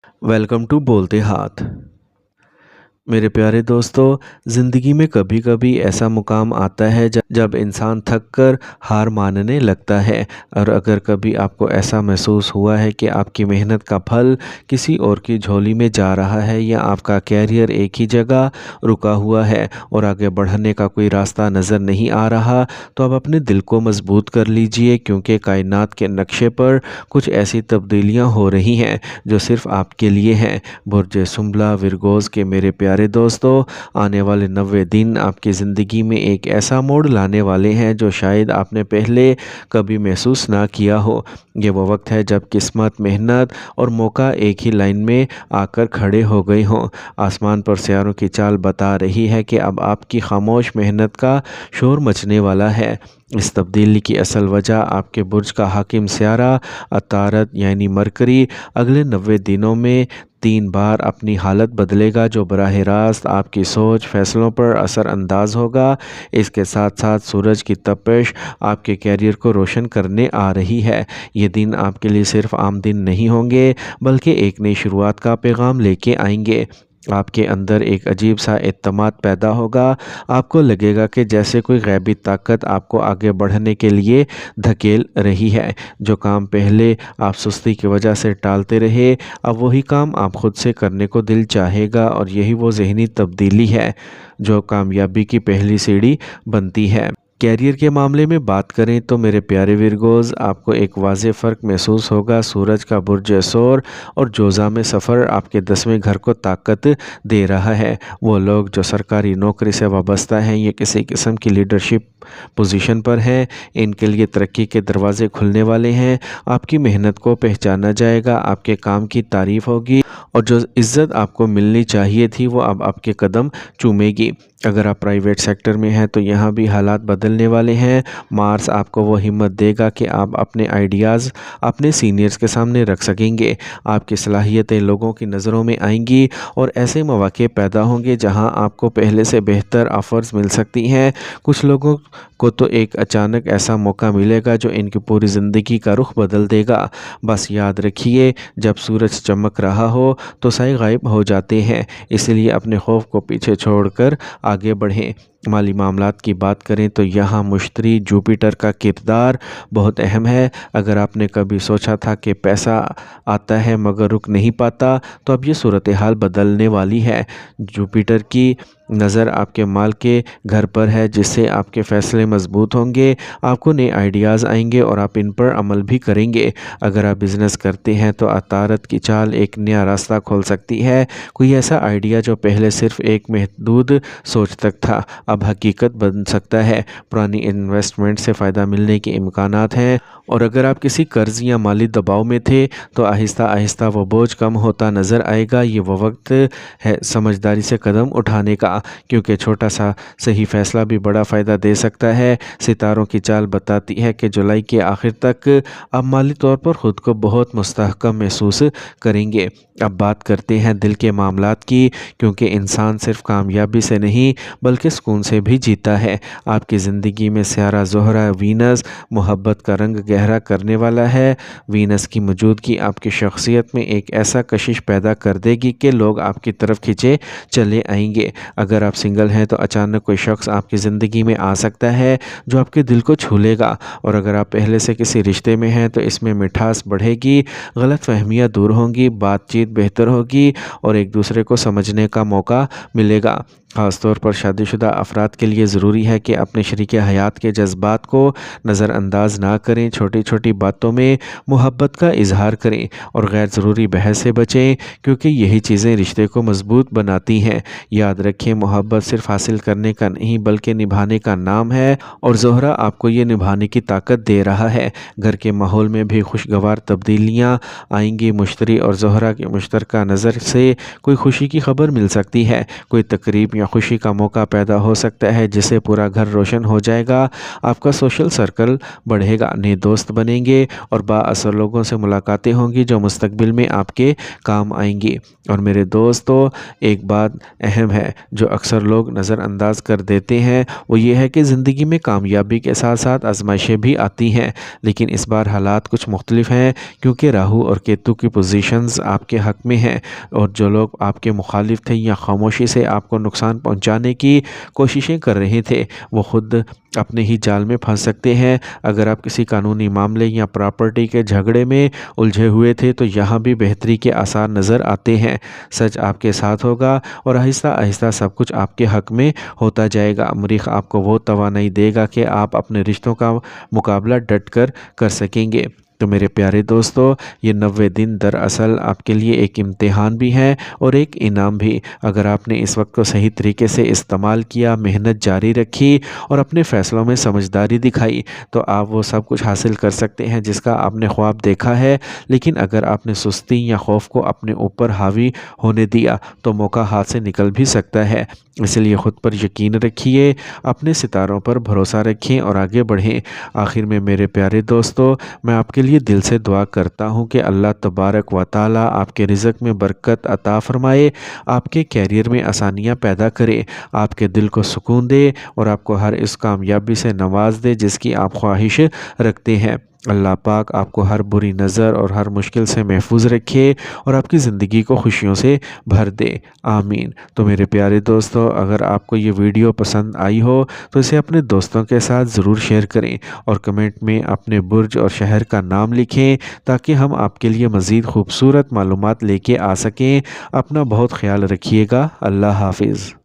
Welcome to बोलते हाथ। मेरे प्यारे दोस्तों, ज़िंदगी में कभी कभी ऐसा मुकाम आता है जब इंसान थक कर हार मानने लगता है। और अगर कभी आपको ऐसा महसूस हुआ है कि आपकी मेहनत का फल किसी और की झोली में जा रहा है, या आपका कैरियर एक ही जगह रुका हुआ है और आगे बढ़ने का कोई रास्ता नज़र नहीं आ रहा, तो अब अपने दिल को मजबूत कर लीजिए, क्योंकि कायनात के नक्शे पर कुछ ऐसी तब्दीलियां हो रही हैं जो सिर्फ आपके लिए हैं। बुर्ज सुंबला विरगोज के मेरे प्यारे दोस्तों, आने वाले 90 दिन आपकी ज़िंदगी में एक ऐसा मोड़ लाने वाले हैं जो शायद आपने पहले कभी महसूस ना किया हो। ये वो वक्त है जब किस्मत, मेहनत और मौका एक ही लाइन में आकर खड़े हो गए हों। आसमान पर सितारों की चाल बता रही है कि अब आपकी खामोश मेहनत का शोर मचने वाला है। इस तब्दीली की असल वजह आपके बुर्ज का हाकिम सितारा अतारत यानी मरकरी अगले 90 दिनों में 3 बार अपनी हालत बदलेगा, जो बराह रास्त आपकी सोच, फैसलों पर असर अंदाज होगा। इसके साथ साथ सूरज की तपिश आपके कैरियर को रोशन करने आ रही है। ये दिन आपके लिए सिर्फ आम दिन नहीं होंगे, बल्कि एक नई शुरुआत का पैगाम लेके आएंगे। आपके अंदर एक अजीब सा एतमाद पैदा होगा। आपको लगेगा कि जैसे कोई गैबी ताकत आपको आगे बढ़ने के लिए धकेल रही है। जो काम पहले आप सुस्ती की वजह से टालते रहे, अब वही काम आप खुद से करने को दिल चाहेगा। और यही वो जहनी तब्दीली है जो कामयाबी की पहली सीढ़ी बनती है। कैरियर के मामले में बात करें तो मेरे प्यारे विरगोज, आपको एक वाज़ेह फ़र्क महसूस होगा। सूरज का बुर्ज सोर और जोज़ा में सफ़र आपके 10वें घर को ताकत दे रहा है। वो लोग जो सरकारी नौकरी से वाबस्ता हैं या किसी किस्म की लीडरशिप पोजीशन पर हैं, इनके लिए तरक्की के दरवाजे खुलने वाले हैं। आपकी मेहनत को पहचाना जाएगा, आपके काम की तारीफ़ होगी, और जो इज़्ज़त आपको मिलनी चाहिए थी वो अब आपके कदम चूमेगी। अगर आप प्राइवेट सेक्टर में हैं तो यहाँ भी हालात बदलने वाले हैं। मार्स आपको वो हिम्मत देगा कि आप अपने आइडियाज़ अपने सीनियर्स के सामने रख सकेंगे। आपकी सलाहियतें लोगों की नज़रों में आएंगी और ऐसे मौके पैदा होंगे जहाँ आपको पहले से बेहतर ऑफ़र्स मिल सकती हैं। कुछ लोगों को तो एक अचानक ऐसा मौका मिलेगा जो इनकी पूरी ज़िंदगी का रुख बदल देगा। बस याद रखिए, जब सूरज चमक रहा हो तो साए गायब हो जाते हैं, इसलिए अपने खौफ को पीछे छोड़कर आगे बढ़ें। माली मामलात की बात करें तो यहाँ मुश्तरी जुपिटर का किरदार बहुत अहम है। अगर आपने कभी सोचा था कि पैसा आता है मगर रुक नहीं पाता, तो अब ये सूरत हाल बदलने वाली है। जुपिटर की नज़र आपके माल के घर पर है, जिससे आपके फ़ैसले मजबूत होंगे, आपको नए आइडियाज़ आएंगे और आप इन पर अमल भी करेंगे। अगर आप बिज़नेस करते हैं तो अतारत की चाल एक नया रास्ता खोल सकती है। कोई ऐसा आइडिया जो पहले सिर्फ एक महदूद सोच तक था, अब हकीकत बन सकता है। पुरानी इन्वेस्टमेंट से फ़ायदा मिलने के इम्कानात हैं, और अगर आप किसी कर्ज़ या माली दबाव में थे तो आहिस्ता आहिस्ता वो बोझ कम होता नज़र आएगा। ये वो वक्त है समझदारी से कदम उठाने का, क्योंकि छोटा सा सही फ़ैसला भी बड़ा फ़ायदा दे सकता है। सितारों की चाल बताती है कि जुलाई के आखिर तक आप माली तौर पर ख़ुद को बहुत मुस्तहकम महसूस करेंगे। अब बात करते हैं दिल के मामलात की, क्योंकि इंसान सिर्फ कामयाबी से नहीं बल्कि सुकून से भी जीता है। आपकी ज़िंदगी में सितारा ज़ोहरा वीनस मोहब्बत का रंग गहरा करने वाला है। वीनस की मौजूदगी आपकी शख्सियत में एक ऐसा कशिश पैदा कर देगी कि लोग आपकी तरफ खिंचे चले आएंगे। अगर आप सिंगल हैं तो अचानक कोई शख्स आपकी ज़िंदगी में आ सकता है जो आपके दिल को छू लेगा, और अगर आप पहले से किसी रिश्ते में हैं तो इसमें मिठास बढ़ेगी, गलतफहमियाँ दूर होंगी, बातचीत बेहतर होगी और एक दूसरे को समझने का मौका मिलेगा। ख़ासतौर पर शादीशुदा अफराद के लिए ज़रूरी है कि अपने शरीक हयात के जज्बात को नज़रअंदाज ना करें। छोटी छोटी बातों में मोहब्बत का इजहार करें और गैर ज़रूरी बहस से बचें, क्योंकि यही चीज़ें रिश्ते को मजबूत बनाती हैं। याद रखें, मोहब्बत सिर्फ हासिल करने का नहीं बल्कि निभाने का नाम है, और ज़ोहरा आपको ये निभाने की ताकत दे रहा है। घर के माहौल में भी खुशगवार तब्दीलियाँ आएंगी। मुश्तरी और ज़ोहरा के मुश्तरका नज़र से कोई खुशी की खबर मिल सकती है। कोई तकरीब या یا خوشی کا موقع پیدا ہو سکتا ہے جس سے پورا گھر روشن ہو جائے گا، آپ کا سوشل سرکل بڑھے گا، نئے دوست بنیں گے اور بااثر لوگوں سے ملاقاتیں ہوں گی جو مستقبل میں آپ کے کام آئیں گی۔ اور میرے دوستو، ایک بات اہم ہے جو اکثر لوگ نظر انداز کر دیتے ہیں، وہ یہ ہے کہ زندگی میں کامیابی کے ساتھ ساتھ آزمائشیں بھی آتی ہیں، لیکن اس بار حالات کچھ مختلف ہیں کیونکہ راہو اور کیتو کی پوزیشنز آپ کے حق میں ہیں، اور جو لوگ آپ کے مخالف تھے یا خاموشی سے آپ کو نقصان پہنچانے کی کوششیں کر رہے تھے، وہ خود اپنے ہی جال میں پھنس سکتے ہیں۔ اگر آپ کسی قانونی معاملے یا پراپرٹی کے جھگڑے میں الجھے ہوئے تھے تو یہاں بھی بہتری کے آثار نظر آتے ہیں۔ سچ آپ کے ساتھ ہوگا اور آہستہ آہستہ سب کچھ آپ کے حق میں ہوتا جائے گا۔ مریخ آپ کو وہ توانائی دے گا کہ آپ اپنے رشتوں کا مقابلہ ڈٹ کر سکیں گے۔ تو میرے پیارے دوستو، یہ 90 دن دراصل آپ کے لیے ایک امتحان بھی ہے اور ایک انعام بھی۔ اگر آپ نے اس وقت کو صحیح طریقے سے استعمال کیا، محنت جاری رکھی اور اپنے فیصلوں میں سمجھداری دکھائی تو آپ وہ سب کچھ حاصل کر سکتے ہیں جس کا آپ نے خواب دیکھا ہے۔ لیکن اگر آپ نے سستی یا خوف کو اپنے اوپر حاوی ہونے دیا تو موقع ہاتھ سے نکل بھی سکتا ہے۔ اس لیے خود پر یقین رکھیے، اپنے ستاروں پر بھروسہ رکھیں اور آگے بڑھیں۔ آخر میں میرے پیارے دوستو، میں آپ کے لیے دل سے دعا کرتا ہوں کہ اللہ تبارک و تعالی آپ کے رزق میں برکت عطا فرمائے، آپ کے کیریئر میں آسانیاں پیدا کرے، آپ کے دل کو سکون دے اور آپ کو ہر اس کامیابی سے نواز دے جس کی آپ خواہش رکھتے ہیں۔ اللہ پاک آپ کو ہر بری نظر اور ہر مشکل سے محفوظ رکھے اور آپ کی زندگی کو خوشیوں سے بھر دے، آمین۔ تو میرے پیارے دوستو، اگر آپ کو یہ ویڈیو پسند آئی ہو تو اسے اپنے دوستوں کے ساتھ ضرور شیئر کریں اور کمنٹ میں اپنے برج اور شہر کا نام لکھیں تاکہ ہم آپ کے لیے مزید خوبصورت معلومات لے کے آ سکیں۔ اپنا بہت خیال رکھیے گا۔ اللہ حافظ۔